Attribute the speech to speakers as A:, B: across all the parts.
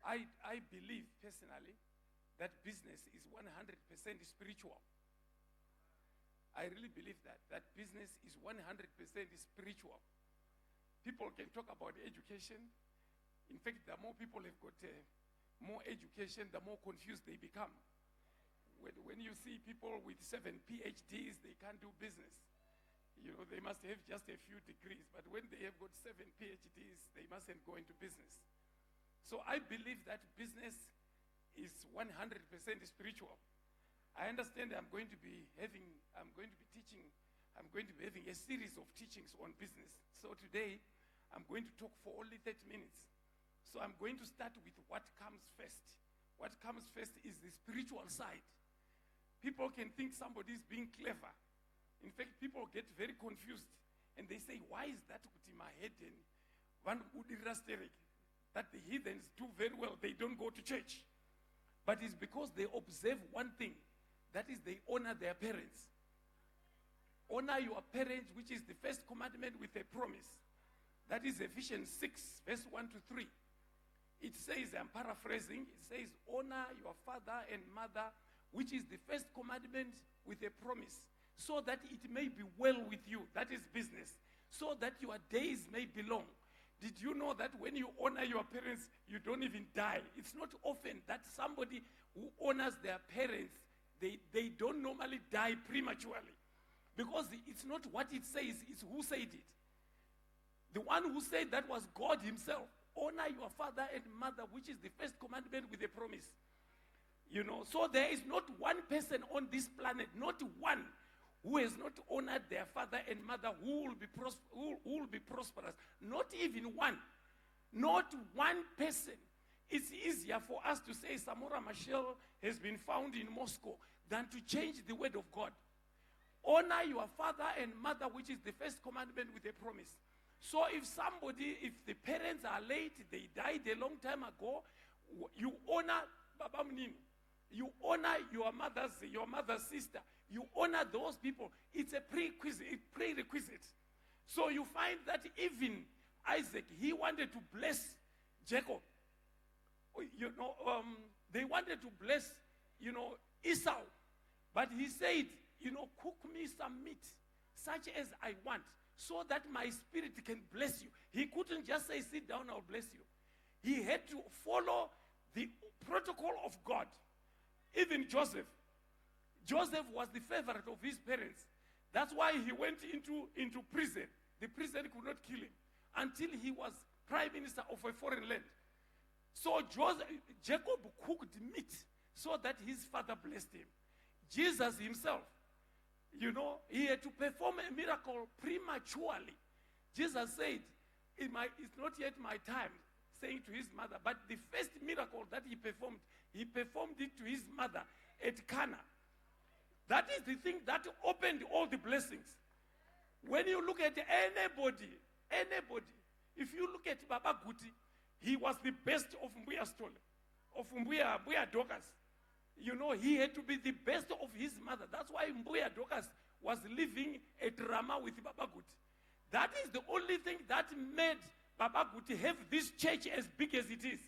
A: I believe personally that business is 100% spiritual. I really believe that business is 100% spiritual. People can talk about education. In fact, the more people have got more education, the more confused they become. When you see people with 7 PhDs, they can't do business. You know, they must have just a few degrees. But when they have got 7 PhDs, they mustn't go into business. So I believe that business is 100% spiritual. I understand I'm going to be teaching, I'm going to be having a series of teachings on business. So today, I'm going to talk for only 30 minutes. So I'm going to start with what comes first. What comes first is the spiritual side. People can think somebody is being clever. In fact, people get very confused. And they say, why is that in my head? And one that the heathens do very well. They don't go to church. But it's because they observe one thing. That is, they honor their parents. Honor your parents, which is the first commandment with a promise. That is Ephesians 6, verse 1 to 3. It says, I'm paraphrasing, it says, honor your father and mother, which is the first commandment with a promise, so that it may be well with you. That is business. So that your days may be long. Did you know that when you honor your parents, you don't even die? It's not often that somebody who honors their parents, they don't normally die prematurely. Because it's not what it says, it's who said it. The one who said that was God himself. Honor your father and mother, which is the first commandment with a promise. You know, so there is not one person on this planet, not one, who has not honored their father and mother who will be prosperous. Not even one. Not one person. It's easier for us to say Samora Machel has been found in Moscow than to change the word of God. Honor your father and mother, which is the first commandment with a promise. So if the parents are late, they died a long time ago, you honor Baba Mnini. You honor your mother's sister. You honor those people. It's a prerequisite. So you find that even Isaac, he wanted to bless Jacob. You know, they wanted to bless, Esau. But he said, cook me some meat, such as I want, so that my spirit can bless you. He couldn't just say, sit down, I'll bless you. He had to follow the protocol of God. Even Joseph was the favorite of his parents. That's why he went into prison. The prison could not kill him until he was prime minister of a foreign land. So Jacob cooked meat so that his father blessed him. Jesus himself, he had to perform a miracle prematurely. Jesus said, it's not yet my time, saying to his mother. But the first miracle that he performed it to his mother at Cana. That is the thing that opened all the blessings. When you look at anybody, if you look at Baba Guti, he was the best of Mbuya Stole, of Mbuya Dokas. He had to be the best of his mother. That's why Mbuya Dokas was living a drama with Baba Guti. That is the only thing that made Baba Guti have this church as big as it is.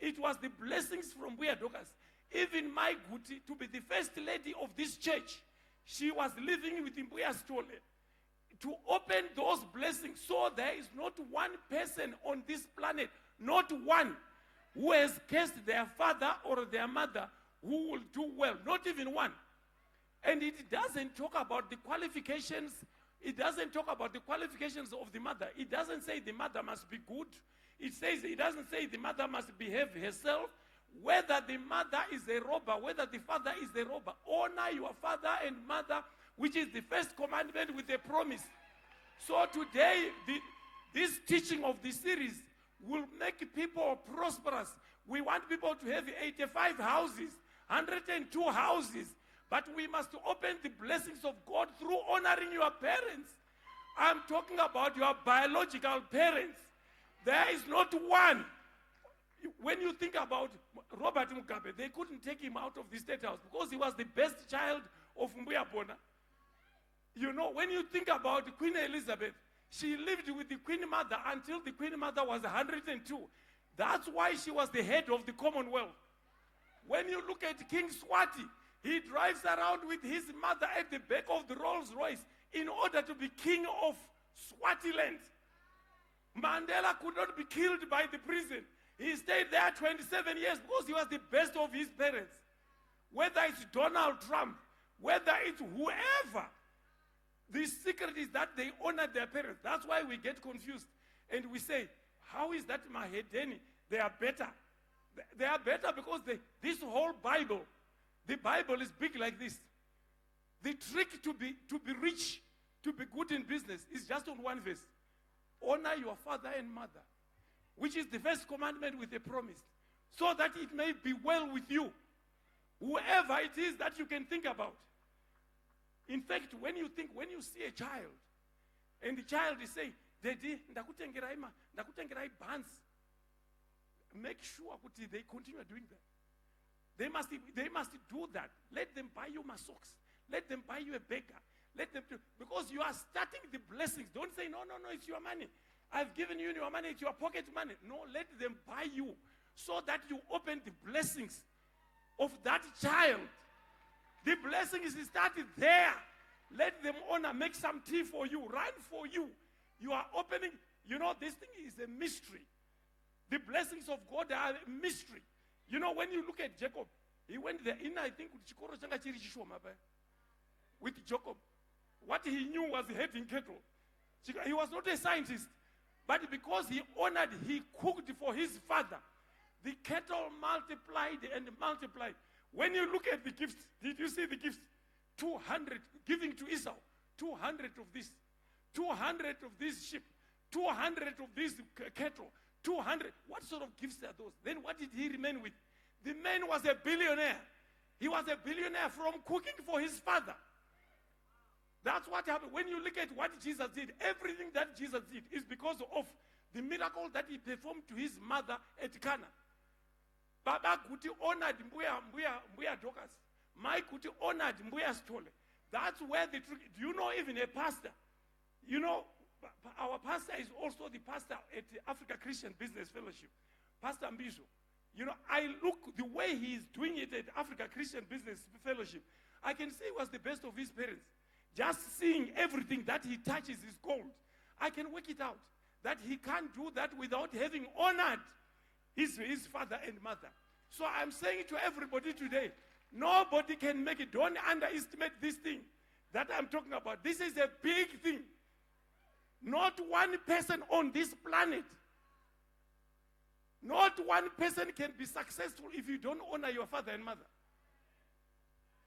A: It was the blessings from Mbuya Dokas. Even my Guti, to be the first lady of this church, she was living with Mbuya Stole. To open those blessings, so there is not one person on this planet, not one, who has cursed their father or their mother who will do well. Not even one. And it doesn't talk about the qualifications. It doesn't talk about the qualifications of the mother. It doesn't say the mother must be good. It doesn't say the mother must behave herself. Whether the mother is a robber, whether the father is a robber, honor your father and mother, which is the first commandment with a promise. So today, this teaching of the series will make people prosperous. We want people to have 85 houses, 102 houses, but we must open the blessings of God through honoring your parents. I'm talking about your biological parents. There is not one. When you think about Robert Mugabe, they couldn't take him out of the State House because he was the best child of Mbuya Bona. When you think about Queen Elizabeth, she lived with the Queen Mother until the Queen Mother was 102. That's why she was the head of the Commonwealth. When you look at King Swati, he drives around with his mother at the back of the Rolls Royce in order to be king of Swatiland. Mandela could not be killed by the prison. He stayed there 27 years because he was the best of his parents. Whether it's Donald Trump, whether it's whoever, the secret is that they honor their parents. That's why we get confused. And we say, how is that Mahedeni? They are better. They are better because this whole Bible, the Bible is big like this. The trick to be rich, to be good in business is just on one verse. Honor your father and mother, which is the first commandment with a promise, so that it may be well with you, whoever it is that you can think about. In fact, when you see a child, and the child is saying, Daddy, ndakutengerai buns, make sure they continue doing that. They must do that. Let them buy you my socks. Let them buy you a baker. Let them do, because you are starting the blessings. Don't say, no, it's your money. I've given you your money, it's your pocket money. No, let them buy you so that you open the blessings of that child. The blessings started there. Let them honor, make some tea for you, run for you. You are opening, this thing is a mystery. The blessings of God are a mystery. When you look at Jacob, he went there in, I think, with Jacob. What he knew was herding cattle. He was not a scientist. But because he honored, he cooked for his father. The cattle multiplied and multiplied. When you look at the gifts, did you see the gifts? 200, giving to Esau. 200 of this. 200 of these sheep. 200 of these cattle. 200. What sort of gifts are those? Then what did he remain with? The man was a billionaire. He was a billionaire from cooking for his father. That's what happened. When you look at what Jesus did, everything that Jesus did is because of the miracle that he performed to his mother at Cana. Baba kuti honored Mbuya Dokas. My kuti honored Mbuya Stole. That's where the trick. Do you know even a pastor? Our pastor is also the pastor at the Africa Christian Business Fellowship. Pastor Mbisho. I look the way he is doing it at Africa Christian Business Fellowship. I can say he was the best of his parents. Just seeing everything that he touches is gold. I can work it out that he can't do that without having honored his father and mother. So I'm saying to everybody today, nobody can make it. Don't underestimate this thing that I'm talking about. This is a big thing. Not one person on this planet, not one person can be successful if you don't honor your father and mother.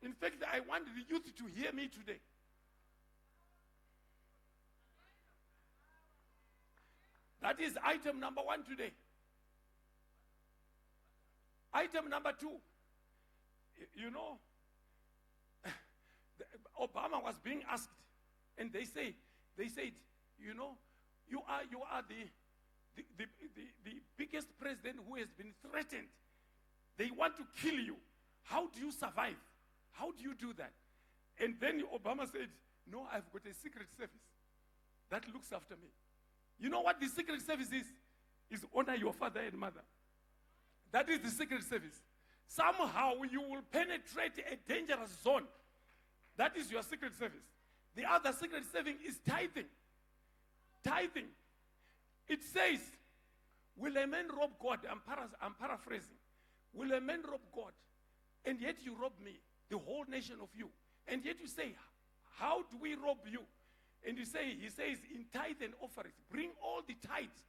A: In fact, I want the youth to hear me today. That is item number 1 today. Item number 2. Obama was being asked, and they said, you are the biggest president who has been threatened. They want to kill you. How do you survive? How do you do that? And then Obama said, no, I've got a secret service that looks after me. You know what the secret service is? Is honor your father and mother. That is the secret service. Somehow you will penetrate a dangerous zone. That is your secret service. The other secret service is tithing. Tithing. It says, will a man rob God? I'm paraphrasing. Will a man rob God? And yet you rob me, the whole nation of you. And yet you say, how do we rob you? And he says, in tithe and offerings, bring all the tithes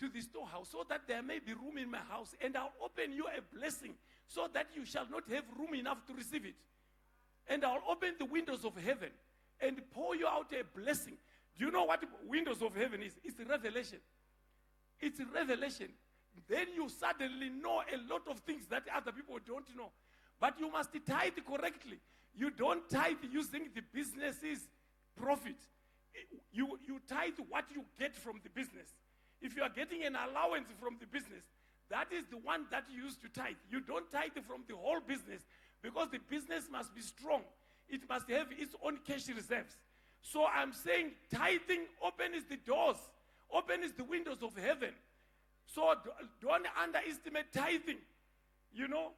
A: to the storehouse so that there may be room in my house, and I'll open you a blessing so that you shall not have room enough to receive it. And I'll open the windows of heaven and pour you out a blessing. Do you know what windows of heaven is? It's revelation. It's revelation. Then you suddenly know a lot of things that other people don't know. But you must tithe correctly. You don't tithe using the business's profit. You tithe what you get from the business. If you are getting an allowance from the business, that is the one that you use to tithe. You don't tithe from the whole business because the business must be strong. It must have its own cash reserves. So I'm saying tithing opens the doors, opens the windows of heaven So don't underestimate tithing. You know,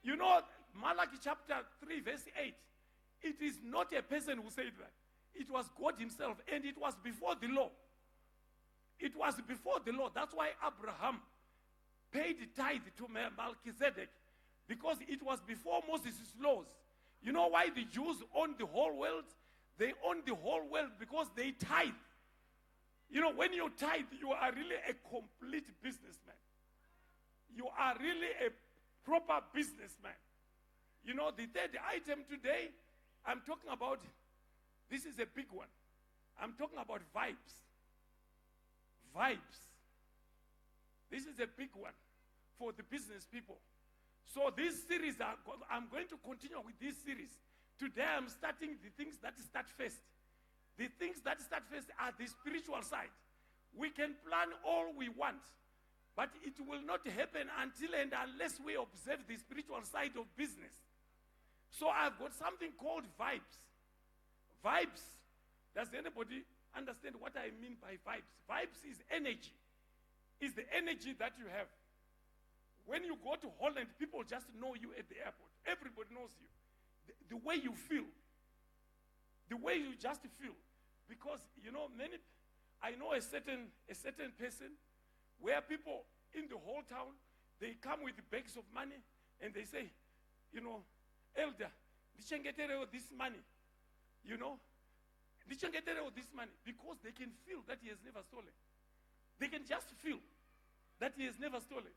A: you know, Malachi chapter 3 verse 8. It is not a person who said that. It was God himself, and it was before the law. It was before the law. That's why Abraham paid tithe to Melchizedek, because it was before Moses' laws. You know why the Jews own the whole world? They own the whole world because they tithe. You know, when you tithe, you are really a complete businessman. You are really a proper businessman. You know, the third item today, I'm talking about, this is a big one. I'm talking about vibes. Vibes. This is a big one for the business people. So this series, I'm going to continue with this series. Today I'm starting the things that start first. The things that start first are the spiritual side. We can plan all we want, but it will not happen until and unless we observe the spiritual side of business. So I've got something called vibes. Vibes. Does anybody understand what I mean by vibes? Vibes is energy. Is the energy that you have. When you go to Holland, people just know you at the airport. Everybody knows you. The way you feel. The way you just feel. Because, you know, I know a certain person where people in the whole town, they come with bags of money and they say, you know, elder, this money, you know, this money, because they can feel that he has never stolen. They can just feel that he has never stolen.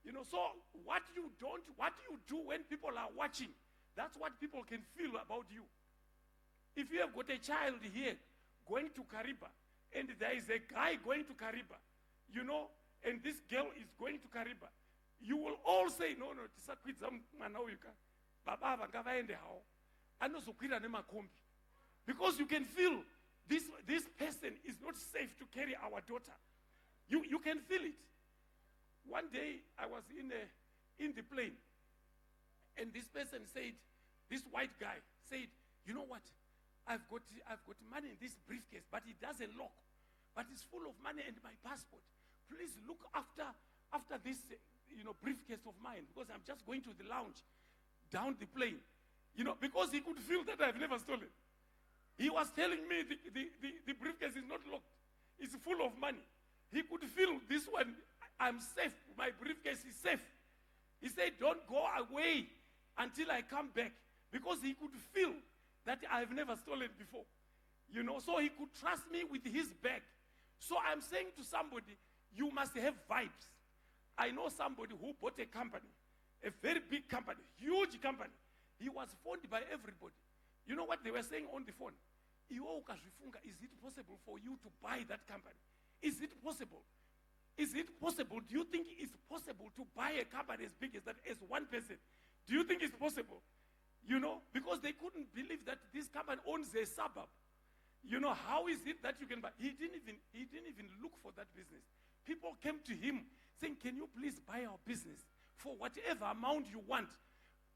A: You know, so what you do when people are watching, that's what people can feel about you. If you have got a child here going to Kariba, and there is a guy going to Kariba, you know, and this girl is going to Kariba, you will all say, no, because you can feel this person is not safe to carry our daughter. You can feel it. One day I was in the plane, and this person said, this white guy said, you know what? I've got money in this briefcase, but it doesn't lock. But it's full of money and my passport. Please look after this briefcase of mine, because I'm just going to the lounge down the plane. You know, because he could feel that I've never stolen. He was telling me the briefcase is not locked. It's full of money. He could feel this one, I'm safe. My briefcase is safe. He said, don't go away until I come back. Because he could feel that I've never stolen before. You know, so he could trust me with his bag. So I'm saying to somebody, you must have vibes. I know somebody who bought a company, a very big company, huge company. He was phoned by everybody. You know what they were saying on the phone? Is it possible for you to buy that company? Is it possible? Is it possible? Do you think it's possible to buy a company as big as that, as one person? Do you think it's possible? You know, because they couldn't believe that this company owns a suburb. You know, how is it that you can buy? He didn't even look for that business. People came to him saying, can you please buy our business for whatever amount you want?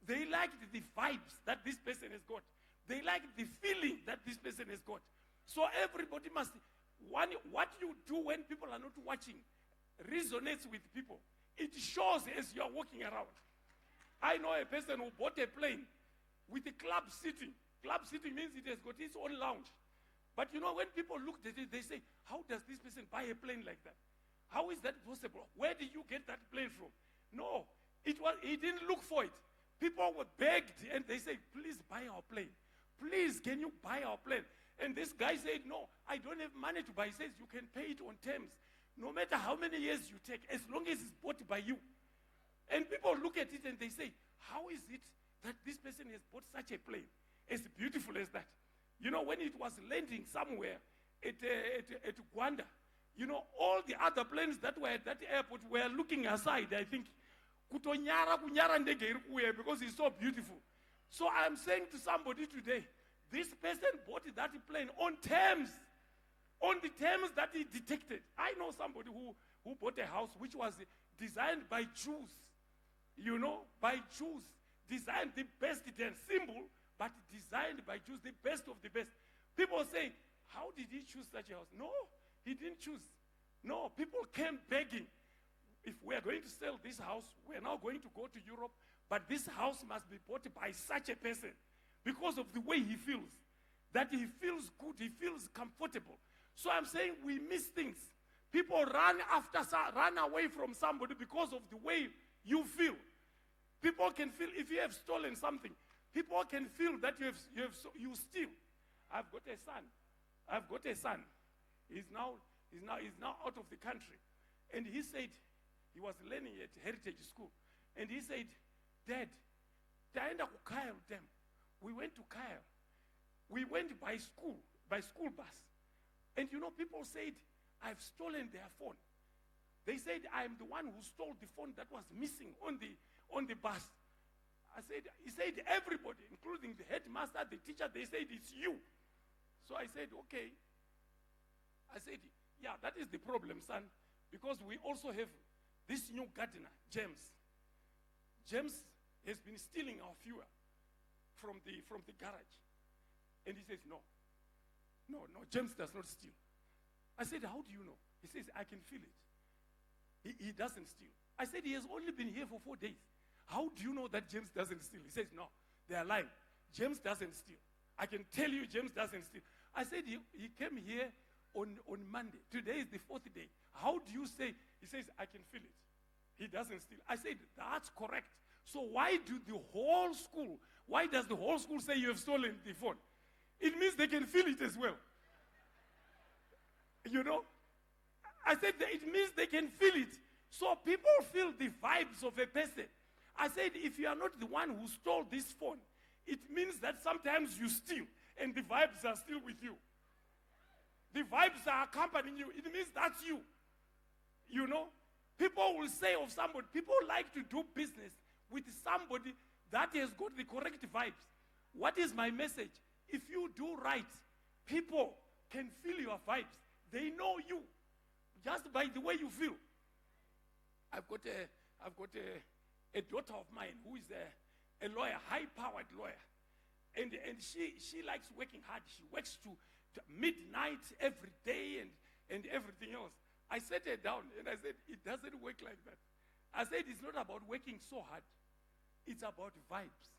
A: They liked the vibes that this person has got. They liked the feeling that this person has got. So everybody must, what you do when people are not watching resonates with people. It shows as you are walking around. I know a person who bought a plane with a club seating. Club seating means it has got its own lounge. But you know, when people looked at it, they say, how does this person buy a plane like that? How is that possible? Where did you get that plane from? No, he didn't look for it. People were begged and they said, please buy our plane. Please, can you buy our plane? And this guy said, no, I don't have money to buy. He says, you can pay it on terms. No matter how many years you take, as long as it's bought by you. And people look at it and they say, how is it that this person has bought such a plane as beautiful as that? You know, when it was landing somewhere at Gwanda, you know, all the other planes that were at that airport were looking aside, I think, because it's so beautiful. So I'm saying to somebody today, this person bought that plane on terms, on the terms that he detected. I know somebody who bought a house which was designed by Jews, you know, by Jews, designed the best, and simple, but designed by Jews, the best of the best. People say, how did he choose such a house? No, He didn't choose. No, people came begging. If we are going to sell this house, we are now going to go to Europe, but this house must be bought by such a person because of the way he feels. That he feels good, he feels comfortable. So I'm saying we miss things. People run away from somebody because of the way you feel. People can feel if you have stolen something. People can feel that you steal. I've got a son. He's now out of the country. And he said, he was learning at Heritage School. And he said, Dad, taenda ku Kyle them. We went to Kyle. We went by school bus. And people said, I've stolen their phone. They said, I'm the one who stole the phone that was missing on the bus. He said, everybody, including the headmaster, the teacher, they said, it's you. So I said, okay. I said, yeah, that is the problem, son, because we also have this new gardener, James. James has been stealing our fuel from the garage. And he says, no, James does not steal. I said, how do you know? He says, I can feel it. He doesn't steal. I said, he has only been here for 4 days. How do you know that James doesn't steal? He says, no, they are lying. James doesn't steal. I can tell you James doesn't steal. I said, he came here on Monday. Today is the 4th day. How do you say? He says, I can feel it. He doesn't steal. I said, that's correct. So why does the whole school say you have stolen the phone? It means they can feel it as well. I said that it means they can feel it. So people feel the vibes of a person. I said, if you are not the one who stole this phone, it means that sometimes you steal and the vibes are still with you. The vibes are accompanying you. It means that's you. People will say of somebody, people like to do business with somebody that has got the correct vibes. What is my message? If you do right, people can feel your vibes. They know you just by the way you feel. I've got a daughter of mine who is a lawyer, high-powered lawyer. And she likes working hard. She works to midnight every day and everything else. I sat her down and I said, it doesn't work like that. I said, it's not about working so hard. It's about vibes.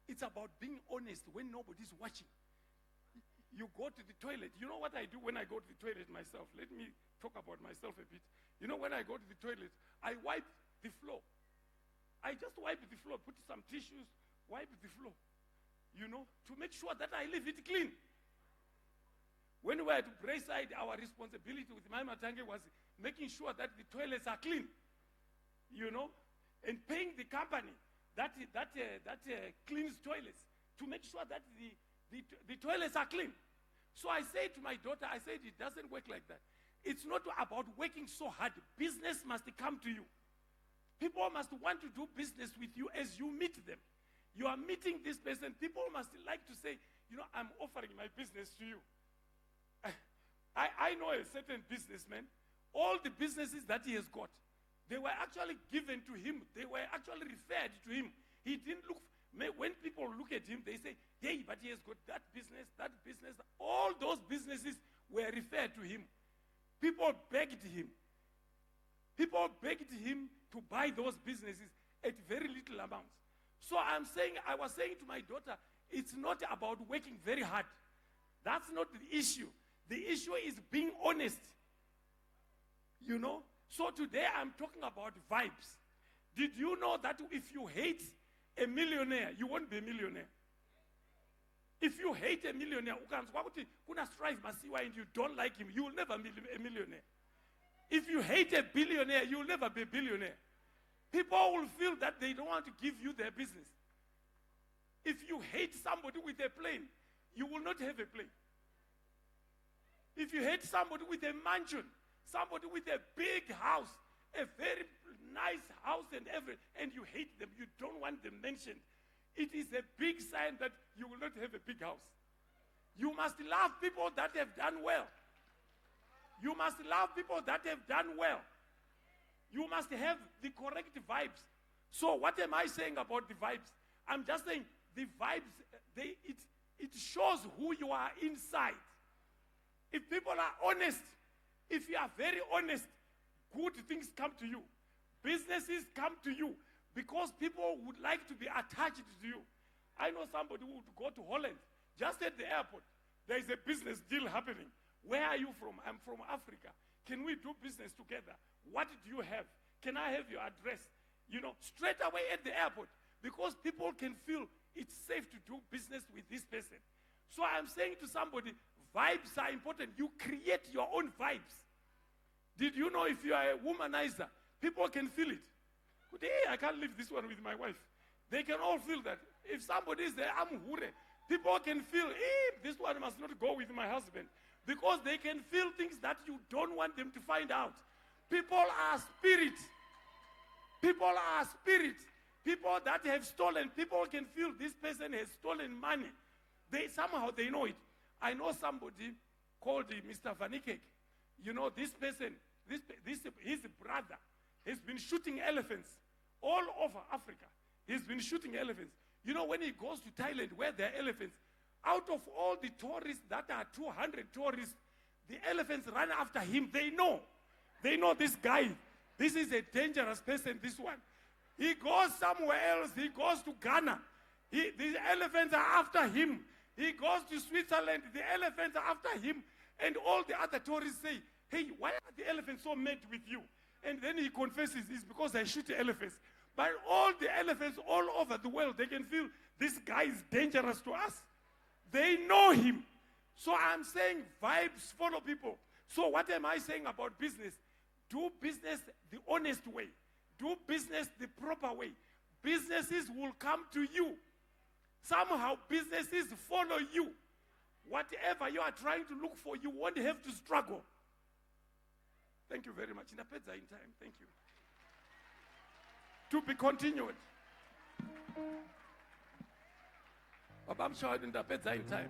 A: It's about being honest when nobody's watching. You go to the toilet. You know what I do when I go to the toilet myself? Let me talk about myself a bit. When I go to the toilet, I wipe the floor. I just wipe the floor, put some tissues, wipe the floor, to make sure that I leave it clean. When we were at Brayside, our responsibility with my Matangi was making sure that the toilets are clean, and paying the company that cleans toilets to make sure that the toilets are clean. So I said to my daughter, it doesn't work like that. It's not about working so hard. Business must come to you. People must want to do business with you as you meet them. You are meeting this person. People must like to say, I'm offering my business to you. I know a certain businessman. All the businesses that he has got, they were actually given to him. They were actually referred to him. He didn't look. When people look at him, they say, hey, but he has got that business. All those businesses were referred to him. People begged him. People begged him to buy those businesses at very little amounts. So I was saying to my daughter, it's not about working very hard. That's not the issue. The issue is being honest. So today I'm talking about vibes. Did you know that if you hate a millionaire, you won't be a millionaire? If you hate a millionaire, and you don't like him, you will never be a millionaire. If you hate a billionaire, you will never be a billionaire. People will feel that they don't want to give you their business. If you hate somebody with a plane, you will not have a plane. If you hate somebody with a mansion, somebody with a big house, a very nice house and you hate them, you don't want them mentioned, it is a big sign that you will not have a big house. You must love people that have done well. You must love people that have done well. You must have the correct vibes. So what am I saying about the vibes? I'm just saying the vibes, it shows who you are inside. If people are honest, If you are very honest, good things come to you. Businesses come to you because people would like to be attached to you. I know somebody who would go to Holland, just at the airport. There is a business deal happening. Where are you from? I'm from Africa. Can we do business together? What do you have? Can I have your address? You know, straight away at the airport. Because people can feel it's safe to do business with this person. So I'm saying to somebody, vibes are important. You create your own vibes. Did you know if you are a womanizer, people can feel it? Hey, I can't leave this one with my wife. They can all feel that. If somebody is there, I'm hure. People can feel, hey, this one must not go with my husband. Because they can feel things that you don't want them to find out. People are spirits. People are spirits. People that have stolen. People can feel this person has stolen money. Somehow they know it. I know somebody called Mr. Vanikek. You know, this person, his brother has been shooting elephants all over Africa. He's been shooting elephants. You know, when he goes to Thailand where there are elephants, out of all the tourists that are 200 tourists, the elephants run after him. They know this guy. This is a dangerous person, this one. He goes somewhere else. He goes to Ghana. The elephants are after him. He goes to Switzerland. The elephants are after him. And all the other tourists say, hey, why are the elephants so mad with you? And then he confesses, it's because I shoot elephants. But all the elephants all over the world, they can feel this guy is dangerous to us. They know him. So I'm saying vibes follow people. So what am I saying about business? Do business the honest way. Do business the proper way. Businesses will come to you. Somehow businesses follow you. Whatever you are trying to look for, you won't have to struggle. Thank you very much. In time. Thank you. To be continued. Babam showed in time.